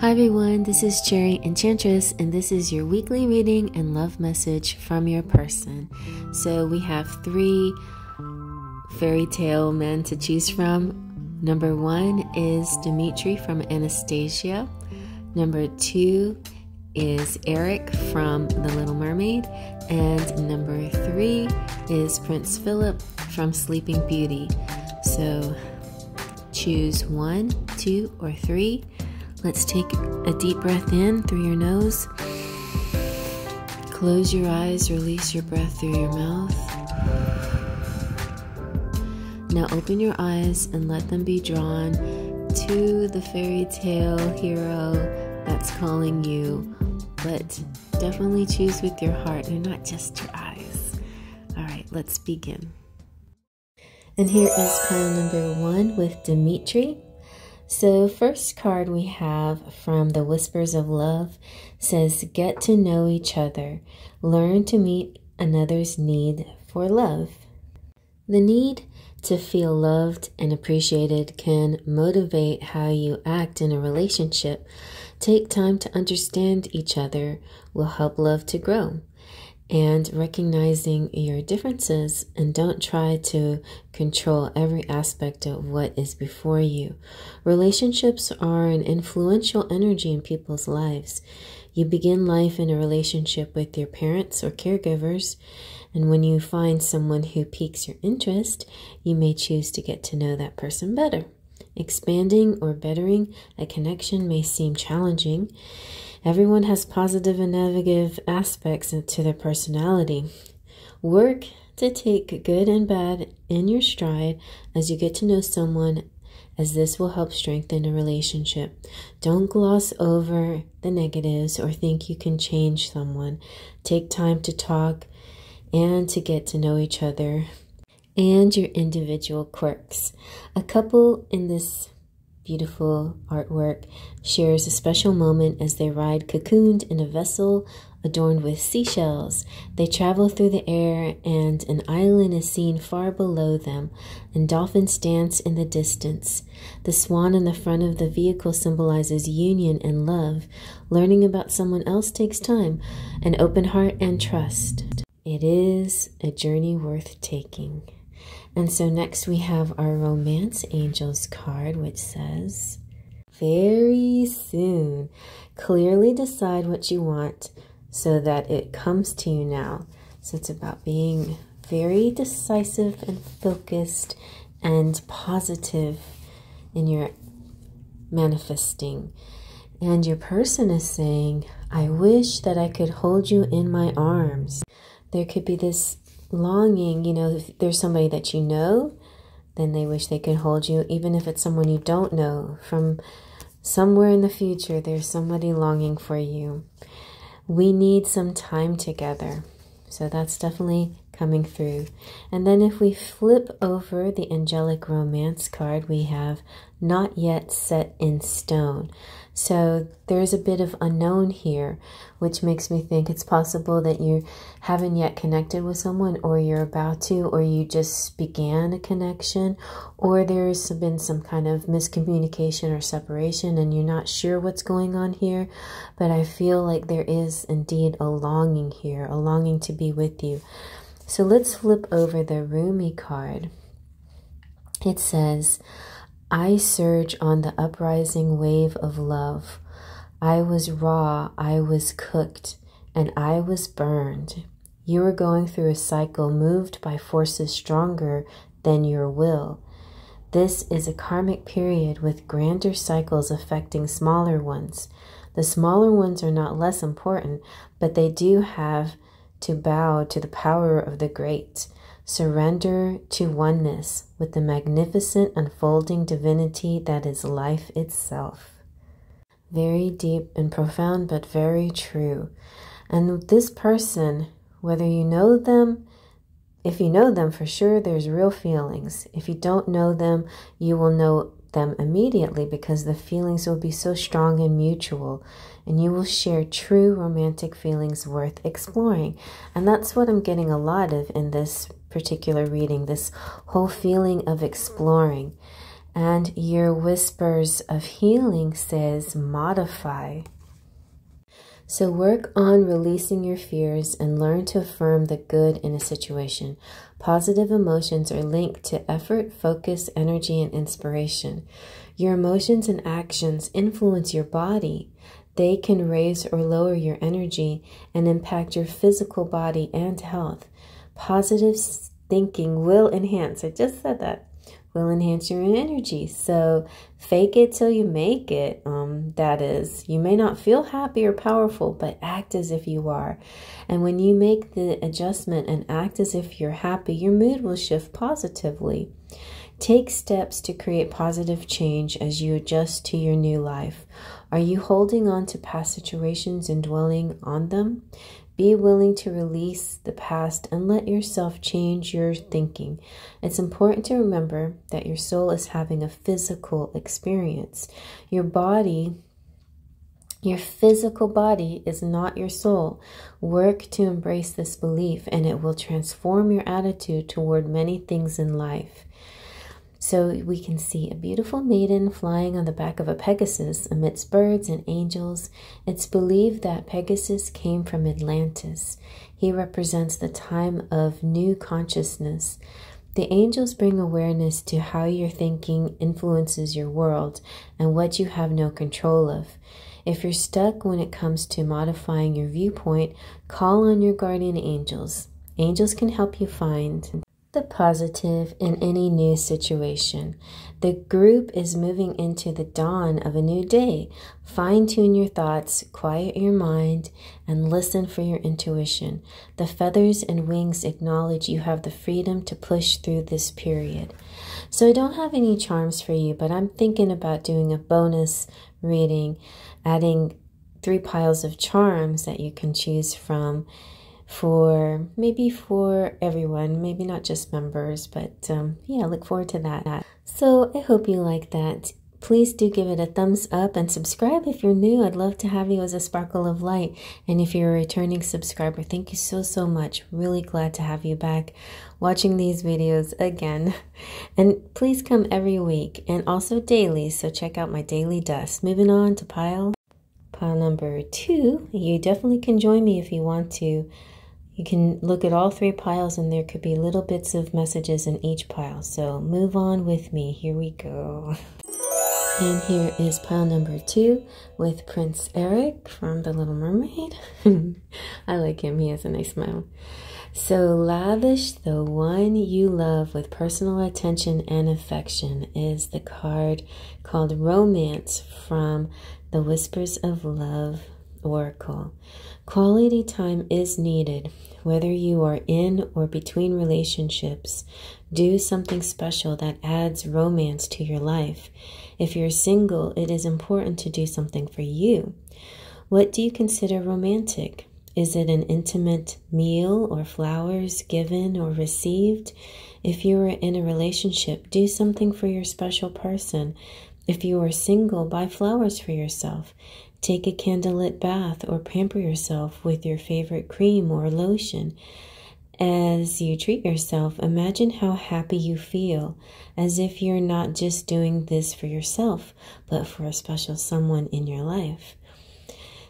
Hi everyone, this is Cherry Enchantress, and this is your weekly reading and love message from your person. So we have 3 fairy tale men to choose from. Number 1 is Dimitri from Anastasia. Number 2 is Eric from The Little Mermaid. And number 3 is Prince Philip from Sleeping Beauty. So choose 1, 2, or 3. Let's take a deep breath in through your nose. Close your eyes, release your breath through your mouth. Now open your eyes and let them be drawn to the fairy tale hero that's calling you. But definitely choose with your heart and not just your eyes. All right, let's begin. And here is pile number 1 with Dimitri. So first card we have from the Whispers of Love says, get to know each other. Learn to meet another's need for love. The need to feel loved and appreciated can motivate how you act in a relationship. Take time to understand each other will help love to grow. And recognizing your differences, and don't try to control every aspect of what is before you. Relationships are an influential energy in people's lives. You begin life in a relationship with your parents or caregivers, and when you find someone who piques your interest, you may choose to get to know that person better. Expanding or bettering a connection may seem challenging. Everyone has positive and negative aspects to their personality. Work to take good and bad in your stride as you get to know someone, as this will help strengthen a relationship. Don't gloss over the negatives or think you can change someone. Take time to talk and to get to know each other and your individual quirks. A couple in this beautiful artwork shares a special moment as they ride cocooned in a vessel adorned with seashells. They travel through the air and an island is seen far below them, and dolphins dance in the distance. The swan in the front of the vehicle symbolizes union and love. Learning about someone else takes time, an open heart, and trust. It is a journey worth taking. And so next we have our Romance Angels card, which says, very soon. Clearly decide what you want so that it comes to you now. So it's about being very decisive and focused and positive in your manifesting. And your person is saying, I wish that I could hold you in my arms. There could be this longing, if there's somebody that you know, then they wish they could hold you. Even if it's someone you don't know, from somewhere in the future, there's somebody longing for you. We need some time together. So that's definitely coming through. And then if we flip over the Angelic Romance card, we have not yet set in stone. So there's a bit of unknown here, which makes me think it's possible that you haven't yet connected with someone, or you're about to, or you just began a connection, or there's been some kind of miscommunication or separation and you're not sure what's going on here. But I feel like there is indeed a longing here, a longing to be with you. So let's flip over the Rumi card. It says, I surge on the uprising wave of love. I was raw, I was cooked, and I was burned. You are going through a cycle moved by forces stronger than your will. This is a karmic period with grander cycles affecting smaller ones. The smaller ones are not less important, but they do have to bow to the power of the great. Surrender to oneness with the magnificent unfolding divinity that is life itself. Very deep and profound, but very true. And this person, whether you know them, if you know them for sure, there's real feelings. If you don't know them, you will know them immediately because the feelings will be so strong and mutual, and you will share true romantic feelings worth exploring. And that's what I'm getting a lot of in this particular reading, this whole feeling of exploring. And your whispers of healing says modify. So work on releasing your fears and learn to affirm the good in a situation. Positive emotions are linked to effort, focus, energy, and inspiration. Your emotions and actions influence your body. They can raise or lower your energy and impact your physical body and health. Positive thinking will enhance, I just said that, will enhance your energy. So fake it till you make it. That is, you may not feel happy or powerful, but act as if you are. And when you make the adjustment and act as if you're happy, your mood will shift positively. Take steps to create positive change as you adjust to your new life. Are you holding on to past situations and dwelling on them? Be willing to release the past and let yourself change your thinking. It's important to remember that your soul is having a physical experience. Your physical body is not your soul. Work to embrace this belief and it will transform your attitude toward many things in life. So we can see a beautiful maiden flying on the back of a Pegasus amidst birds and angels. It's believed that Pegasus came from Atlantis. He represents the time of new consciousness. The angels bring awareness to how your thinking influences your world and what you have no control of. If you're stuck when it comes to modifying your viewpoint, call on your guardian angels. Angels can help you find the positive in any new situation. The group is moving into the dawn of a new day. Fine-tune your thoughts, quiet your mind, and listen for your intuition. The feathers and wings acknowledge you have the freedom to push through this period. So I don't have any charms for you, but I'm thinking about doing a bonus reading, adding 3 piles of charms that you can choose from for everyone, maybe not just members, but yeah, look forward to that. So I hope you like that. Please do give it a thumbs up and subscribe if you're new. I'd love to have you as a sparkle of light. And if you're a returning subscriber, thank you so much. Really glad to have you back watching these videos again. And please come every week and also daily, so check out my daily dust. Moving on to pile number 2. You definitely can join me if you want to. You can look at all 3 piles and there could be little bits of messages in each pile. So move on with me. Here we go. And here is pile number 2 with Prince Eric from The Little Mermaid. I like him. He has a nice smile. So lavish the one you love with personal attention and affection is the card called Romance from the Whispers of Love Oracle. Quality time is needed. Whether you are in or between relationships, do something special that adds romance to your life. If you're single, it is important to do something for you. What do you consider romantic? Is it an intimate meal or flowers given or received? If you are in a relationship, do something for your special person. If you are single, buy flowers for yourself. Take a candlelit bath or pamper yourself with your favorite cream or lotion. As you treat yourself, imagine how happy you feel, as if you're not just doing this for yourself, but for a special someone in your life.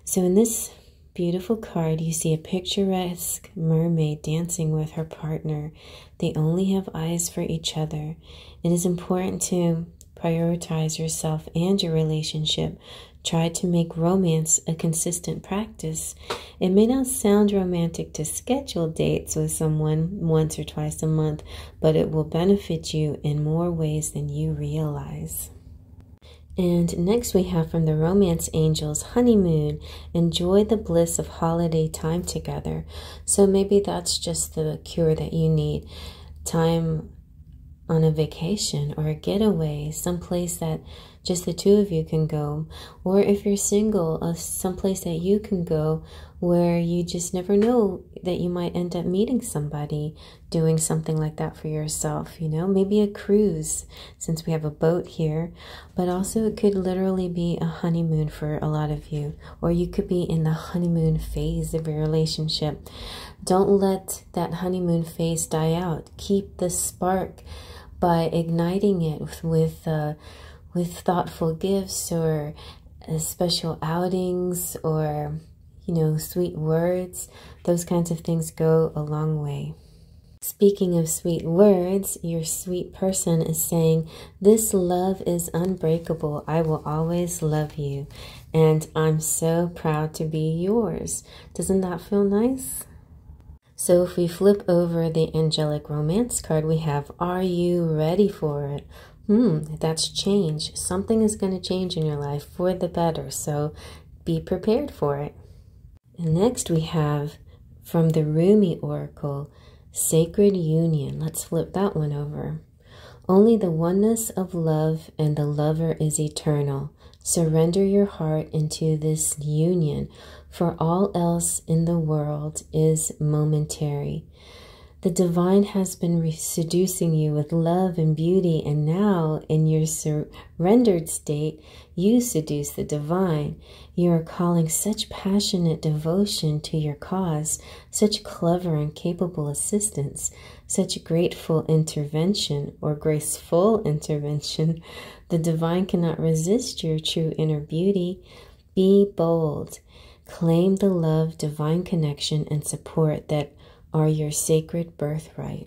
So in this beautiful card, you see a picturesque mermaid dancing with her partner. They only have eyes for each other. It is important to prioritize yourself and your relationship. Try to make romance a consistent practice. It may not sound romantic to schedule dates with someone once or twice a month, but it will benefit you in more ways than you realize. And next we have from the Romance Angels, Honeymoon. Enjoy the bliss of holiday time together. So maybe that's just the cure that you need. Time on a vacation or a getaway, someplace that just the two of you can go. Or if you're single, someplace that you can go where you just never know that you might end up meeting somebody doing something like that for yourself, you know, maybe a cruise since we have a boat here, but also it could literally be a honeymoon for a lot of you, or you could be in the honeymoon phase of your relationship. Don't let that honeymoon phase die out. Keep the spark by igniting it with thoughtful gifts or special outings or, sweet words. Those kinds of things go a long way. Speaking of sweet words, your sweet person is saying, this love is unbreakable. I will always love you. And I'm so proud to be yours. Doesn't that feel nice? So if we flip over the Angelic Romance card, we have, are you ready for it? That's change. Something is going to change in your life for the better. So be prepared for it. And next we have from the Rumi Oracle, Sacred Union. Let's flip that one over. Only the oneness of love and the lover is eternal. Surrender your heart into this union, for all else in the world is momentary. The divine has been seducing you with love and beauty, and now in your surrendered state, you seduce the divine. You are calling such passionate devotion to your cause, such clever and capable assistance, such grateful intervention or graceful intervention. The divine cannot resist your true inner beauty. Be bold. Claim the love, divine connection, and support that are your sacred birthright.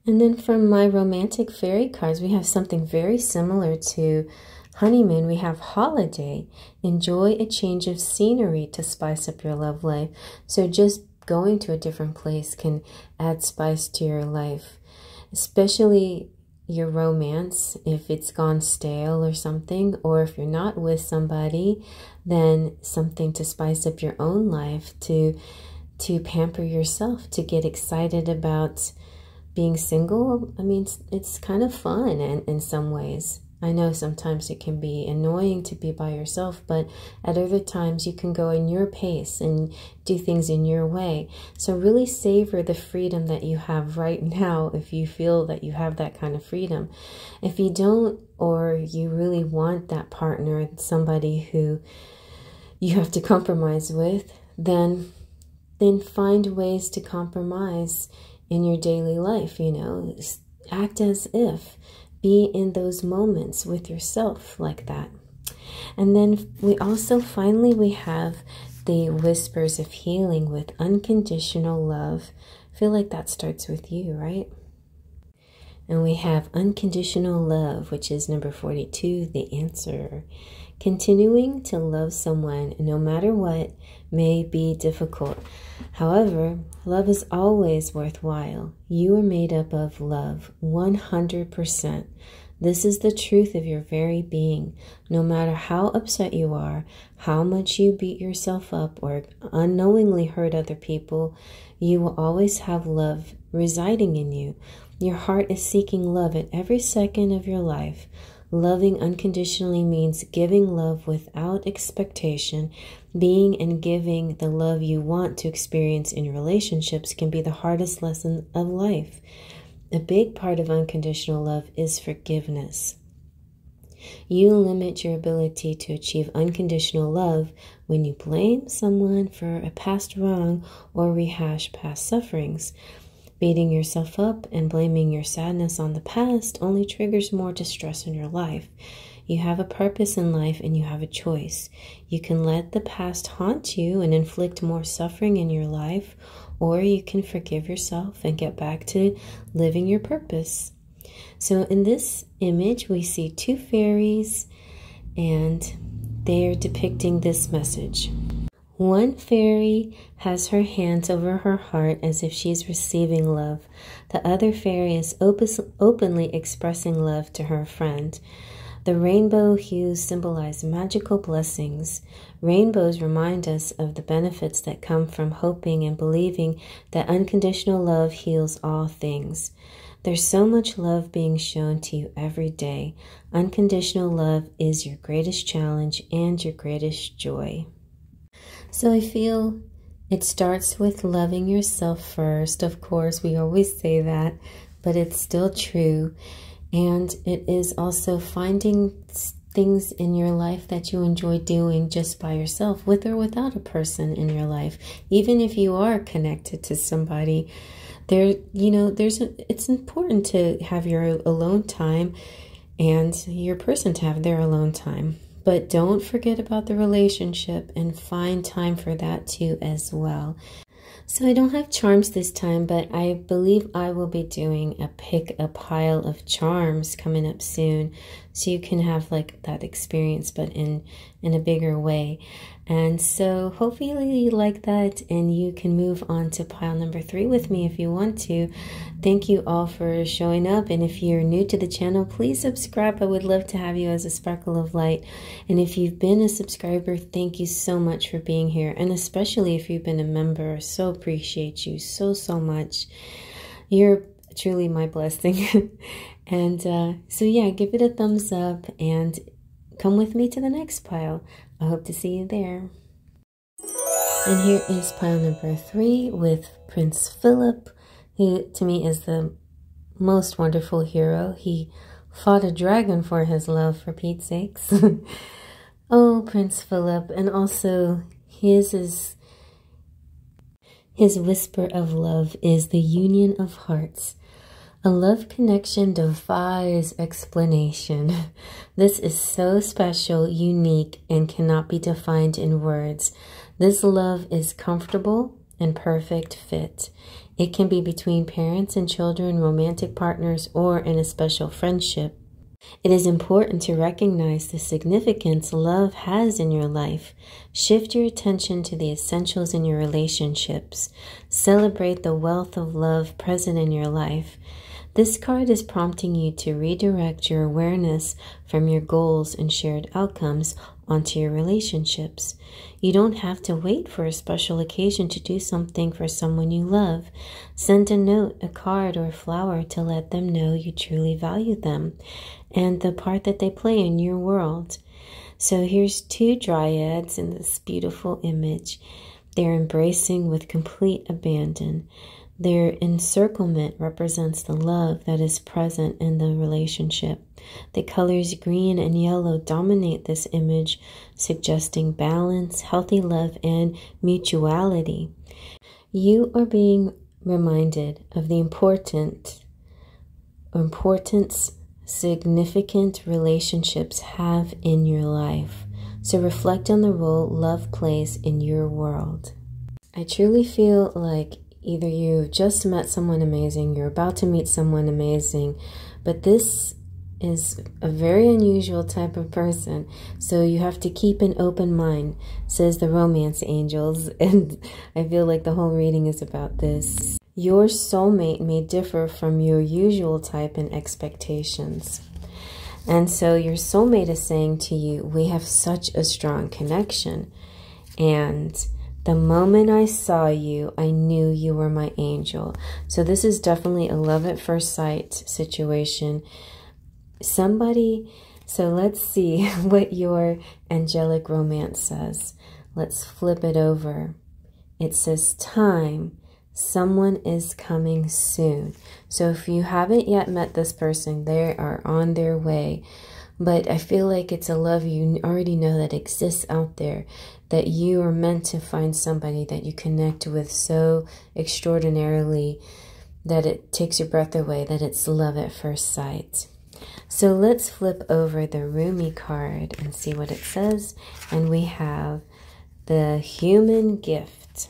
And then from my romantic fairy cards, we have something very similar to honeymoon. We have holiday. Enjoy a change of scenery to spice up your love life. So just going to a different place can add spice to your life, especially your romance, if it's gone stale or something, or if you're not with somebody, then something to spice up your own life, to pamper yourself, to get excited about being single. I mean, it's kind of fun in some ways. I know sometimes it can be annoying to be by yourself, but at other times you can go in your pace and do things in your way. So really savor the freedom that you have right now if you feel that you have that kind of freedom. If you don't, or you really want that partner, somebody who you have to compromise with, then find ways to compromise in your daily life, act as if. Be in those moments with yourself like that. And then we also we have the whispers of healing with unconditional love. I feel like that starts with you, right? And we have unconditional love, which is number 42, the answer. Continuing to love someone, no matter what, may be difficult. However, love is always worthwhile. You are made up of love, 100%. This is the truth of your very being. No matter how upset you are, how much you beat yourself up or unknowingly hurt other people, you will always have love residing in you. Your heart is seeking love at every second of your life. Loving unconditionally means giving love without expectation. Being and giving the love you want to experience in relationships can be the hardest lesson of life. A big part of unconditional love is forgiveness. You limit your ability to achieve unconditional love when you blame someone for a past wrong or rehash past sufferings. Beating yourself up and blaming your sadness on the past only triggers more distress in your life. You have a purpose in life and you have a choice. You can let the past haunt you and inflict more suffering in your life, or you can forgive yourself and get back to living your purpose. So in this image, we see two fairies and they are depicting this message. One fairy has her hands over her heart as if she's receiving love. The other fairy is openly expressing love to her friend. The rainbow hues symbolize magical blessings. Rainbows remind us of the benefits that come from hoping and believing that unconditional love heals all things. There's so much love being shown to you every day. Unconditional love is your greatest challenge and your greatest joy. So I feel it starts with loving yourself first. Of course, we always say that, but it's still true. And it is also finding things in your life that you enjoy doing just by yourself, with or without a person in your life. Even if you are connected to somebody, it's important to have your alone time and your person to have their alone time. But don't forget about the relationship and find time for that too as well. So I don't have charms this time, but I believe I will be doing a pick a pile of charms coming up soon. So you can have like that experience, but in a bigger way. And so hopefully you like that and you can move on to pile number 3 with me if you want to. Thank you all for showing up. And if you're new to the channel, please subscribe. I would love to have you as a sparkle of light. And if you've been a subscriber, thank you so much for being here. And especially if you've been a member, so appreciate you so much. You're truly my blessing. And so yeah, give it a thumbs up and come with me to the next pile. I hope to see you there. And here is pile number 3 with Prince Philip, who to me is the most wonderful hero. He fought a dragon for his love, for Pete's sakes. Oh, Prince Philip. And also his whisper of love is the union of hearts. A love connection defies explanation. This is so special, unique, and cannot be defined in words. This love is comfortable and perfect fit. It can be between parents and children, romantic partners, or in a special friendship. It is important to recognize the significance love has in your life. Shift your attention to the essentials in your relationships. Celebrate the wealth of love present in your life. This card is prompting you to redirect your awareness from your goals and shared outcomes onto your relationships. You don't have to wait for a special occasion to do something for someone you love. Send a note, a card, or a flower to let them know you truly value them and the part that they play in your world. So here's 2 dryads in this beautiful image. They're embracing with complete abandon. Their encirclement represents the love that is present in the relationship. The colors green and yellow dominate this image, suggesting balance, healthy love, and mutuality. You are being reminded of the importance significant relationships have in your life. So reflect on the role love plays in your world. I truly feel like either you've just met someone amazing, you're about to meet someone amazing, but this is a very unusual type of person. So you have to keep an open mind, says the romance angels. And I feel like the whole reading is about this. Your soulmate may differ from your usual type in expectations. And so your soulmate is saying to you, we have such a strong connection. And the moment I saw you, I knew you were my angel. So this is definitely a love at first sight situation. So let's see what your angelic romance says. Let's flip it over. It says time. Someone is coming soon. So if you haven't yet met this person, they are on their way. But I feel like it's a love you already know that exists out there, that you are meant to find somebody that you connect with so extraordinarily that it takes your breath away, that it's love at first sight. So let's flip over the Rumi card and see what it says. And we have the human gift.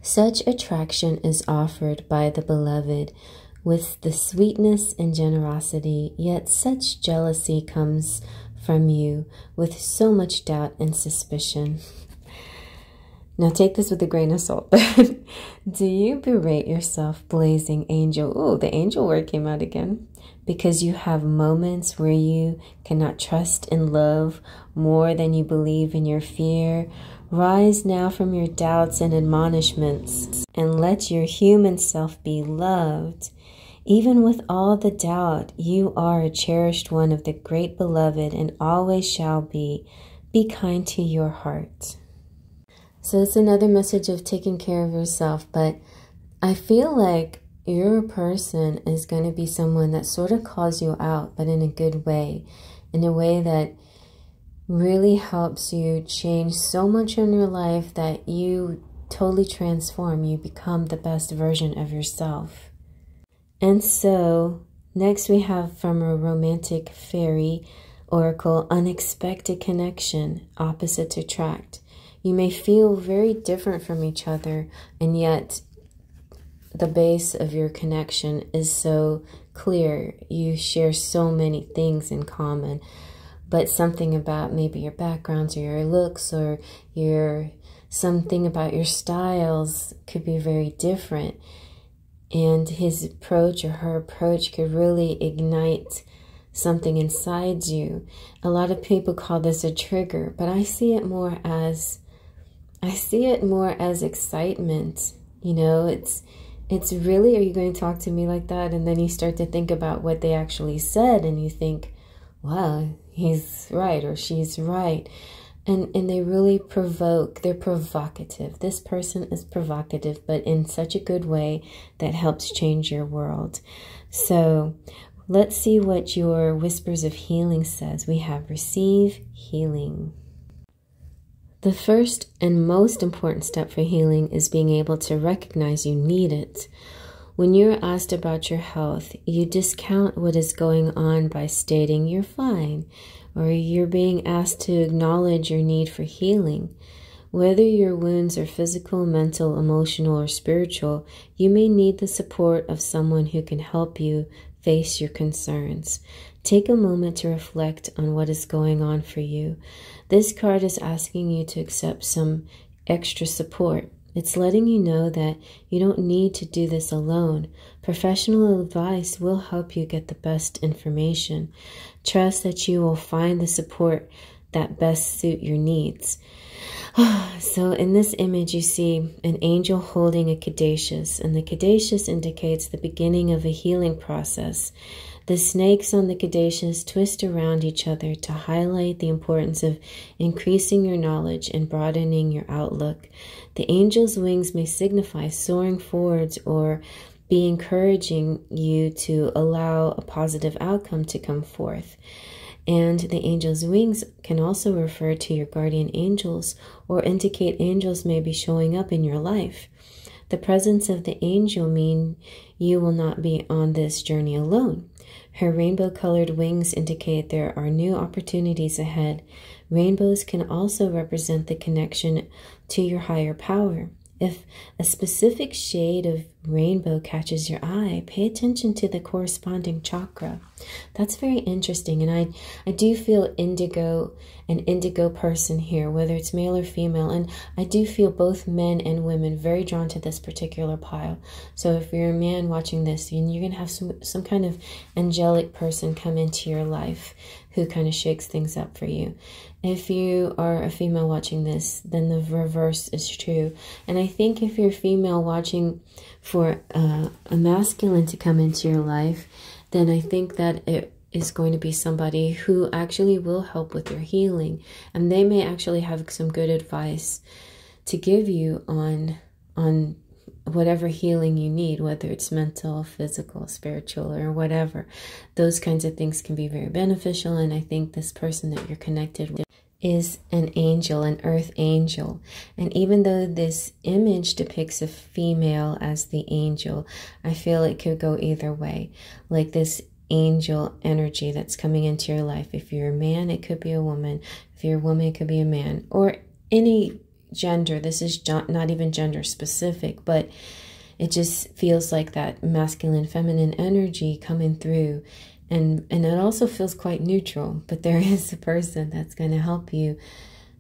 Such attraction is offered by the beloved with the sweetness and generosity, yet such jealousy comes from you with so much doubt and suspicion. Now take this with a grain of salt. Do you berate yourself, blazing angel? Oh, the angel word came out again. Because you have moments where you cannot trust in love more than you believe in your fear. Rise now from your doubts and admonishments and let your human self be loved. Even with all the doubt, you are a cherished one of the great beloved and always shall be. Be kind to your heart. So it's another message of taking care of yourself, but I feel like your person is going to be someone that sort of calls you out, but in a good way, in a way that really helps you change so much in your life that you totally transform. You become the best version of yourself. And so next we have from a romantic fairy oracle, unexpected connection, opposites attract. You may feel very different from each other, and yet the base of your connection is so clear. You share so many things in common, but something about maybe your backgrounds or your looks or something about your styles could be very different. And his approach or her approach could really ignite something inside you. A lot of people call this a trigger, but I see it more as excitement. You know, it's really, are you going to talk to me like that? And then you start to think about what they actually said, and you think, wow, he's right or she's right. And they really provoke. They're provocative. This person is provocative, but in such a good way that helps change your world. So let's see what your Whispers of Healing says. We have receive healing. The first and most important step for healing is being able to recognize you need it. When you're asked about your health, you discount what is going on by stating you're fine, or you're being asked to acknowledge your need for healing. Whether your wounds are physical, mental, emotional, or spiritual, you may need the support of someone who can help you face your concerns. Take a moment to reflect on what is going on for you. This card is asking you to accept some extra support. It's letting you know that you don't need to do this alone. Professional advice will help you get the best information. Trust that you will find the support that best suit your needs. So in this image, you see an angel holding a caduceus, and the caduceus indicates the beginning of a healing process. The snakes on the caduceus twist around each other to highlight the importance of increasing your knowledge and broadening your outlook. The angel's wings may signify soaring forwards or be encouraging you to allow a positive outcome to come forth. And the angel's wings can also refer to your guardian angels or indicate angels may be showing up in your life. The presence of the angel means you will not be on this journey alone. Her rainbow-colored wings indicate there are new opportunities ahead. Rainbows can also represent the connection to your higher power. If a specific shade of rainbow catches your eye, pay attention to the corresponding chakra. That's very interesting, and I do feel indigo, an indigo person here, whether it's male or female, and I do feel both men and women very drawn to this particular pile. So if you're a man watching this, you're going to have some kind of angelic person come into your life who kind of shakes things up for you. If you are a female watching this, then the reverse is true. And I think if you're female watching for a masculine to come into your life, then I think that it is going to be somebody who actually will help with your healing. And they may actually have some good advice to give you on whatever healing you need, whether it's mental, physical, spiritual, or whatever. Those kinds of things can be very beneficial. And I think this person that you're connected with is an angel, an earth angel. And even though this image depicts a female as the angel, I feel it could go either way. Like this angel energy that's coming into your life. If you're a man, it could be a woman. If you're a woman, it could be a man. Or any gender. This is not even gender specific, but it just feels like that masculine, feminine energy coming through. And it also feels quite neutral, but there is a person that's going to help you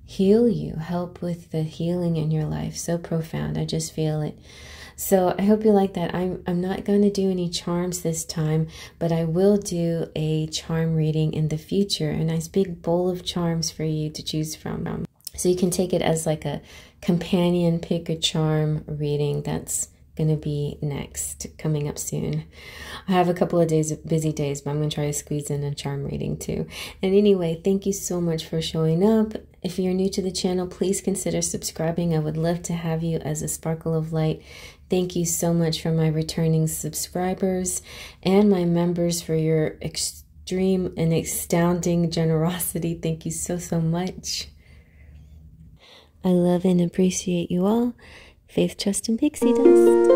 heal you, help with the healing in your life. So profound. I just feel it. So I hope you like that. I'm not going to do any charms this time, but I will do a charm reading in the future. A nice big bowl of charms for you to choose from. So you can take it as like a companion pick a charm reading. That's going to be next, coming up soon. I have a couple of busy days, but I'm going to try to squeeze in a charm reading too. And anyway, thank you so much for showing up. If you're new to the channel, please consider subscribing. I would love to have you as a sparkle of light. Thank you so much for my returning subscribers and my members for your extreme and astounding generosity. Thank you so much. I love and appreciate you all. Faith, trust, and pixie dust.